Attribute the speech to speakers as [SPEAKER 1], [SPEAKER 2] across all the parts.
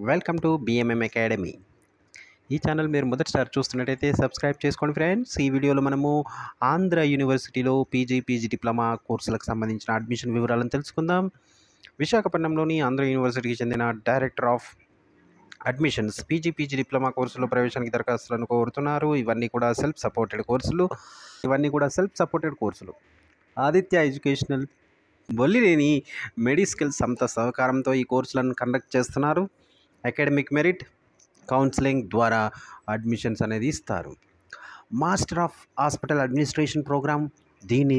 [SPEAKER 1] Welcome to BMM academy. ఈ channel మీరు మొదటిసారి చూస్తున్నట్టయితే సబ్స్క్రైబ్ చేసుకోండి ఫ్రెండ్స్. ఈ వీడియోలో మనము ఆంధ్ర యూనివర్సిటీలో పీజీ డిప్లొమా కోర్సులకు సంబంధించిన అడ్మిషన్ వివరాలను తెలుసుకుందాం. విశాఖపట్నంలోని ఆంధ్ర యూనివర్సిటీకి చెందిన director of admissions PG diploma కోర్సులో ప్రవేశానికి దరఖాస్తులను కోరుతున్నారు. ఇవన్నీ కూడా సెల్ఫ్ సపోర్టెడ్ కోర్సులు. ఆదిత్య ఎడ్యుకేషనల్ బొల్లినేని మెడిస్కిల్ సంస్థ సహకారంతో ఈ కోర్సులను కండక్ట్ చేస్తున్నారు. అకాడమిక్ మెరిట్ కౌన్సిలింగ్ ద్వారా అడ్మిషన్స్ అనేది ఇస్తారు. Master of hospital administration programme, దీని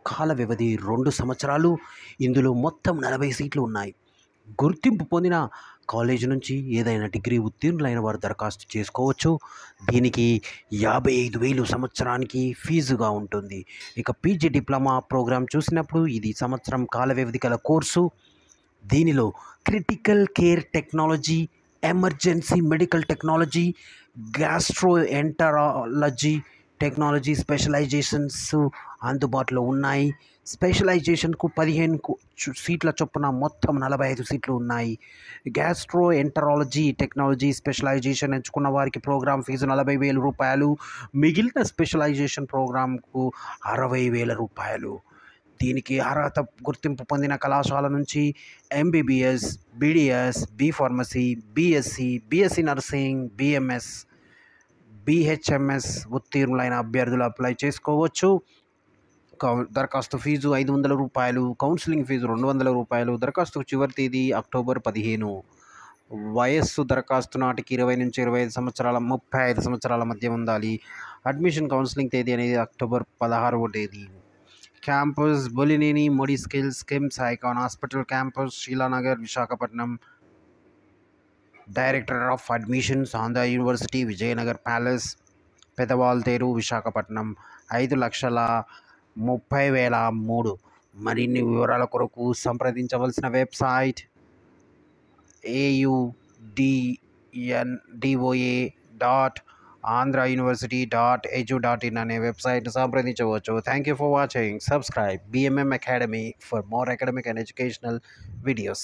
[SPEAKER 1] కాల వ్యవధి 2 సంవత్సరాలు. ఇందులో మొత్తం 40 సీట్లు ఉన్నాయి. గుర్తింపు పొందిన కాలేజీ నుంచి ఏదైనా డిగ్రీ ఉత్తీర్ణులైన వారు దరఖాస్తు చేసుకోవచ్చు. దీనికి 55,000 సంవత్సరానికి ఫీజుగా ఉంటుంది. ఇక పీజీ డిప్లొమా ప్రోగ్రాం చూసినప్పుడు ఇది సంవత్సరం కాల వ్యవధి గల కోర్సు. దీనిలో critical care technology, emergency medical technology, gastroenterology technology specialisations అందుబాటులో ఉన్నాయి. స్పెషలైజేషన్కు 15 సీట్ల చొప్పున మొత్తం 45 సీట్లు ఉన్నాయి. గ్యాస్ట్రోఎంటరాలజీ టెక్నాలజీ స్పెషలైజేషన్ ఎంచుకున్న వారికి ప్రోగ్రామ్ ఫీజు 40,000 రూపాయలు. మిగిలిన స్పెషలైజేషన్ ప్రోగ్రాంకు 60,000 రూపాయలు. దీనికి అర్హత గుర్తింపు పొందిన కళాశాల నుంచి MBBS, BDS, B pharmacy, BSc nursing, BMS, BHMS ఉత్తీర్ణులైన అభ్యర్థులు అప్లై చేసుకోవచ్చు. దరఖాస్తు ఫీజు 500 రూపాయలు, కౌన్సిలింగ్ ఫీజు 200 రూపాయలు. దరఖాస్తుకు చివరి తేదీ అక్టోబర్ 15. వయస్సు దరఖాస్తు నాటికి 20 నుంచి 25 సంవత్సరాల 35 సంవత్సరాల మధ్య ఉండాలి. అడ్మిషన్ కౌన్సిలింగ్ తేదీ అనేది అక్టోబర్ 16వ తేదీ. Campus Bolineni Mediskill SKIMS Icon hospital campus, Sheelanagar, Visakhapatnam. Director of admissions Andhra university, Vijayanagar palace, Pedawaltair, Visakhapatnam. 5,30,003. మరిన్ని వివరాల కొరకు సంప్రదించవలసిన వెబ్సైట్ audondoa.andrauniversity.edu.in అనే వెబ్సైట్ను సంప్రదించవచ్చు. Thank you for watching. Subscribe BMM academy for more academic and educational videos.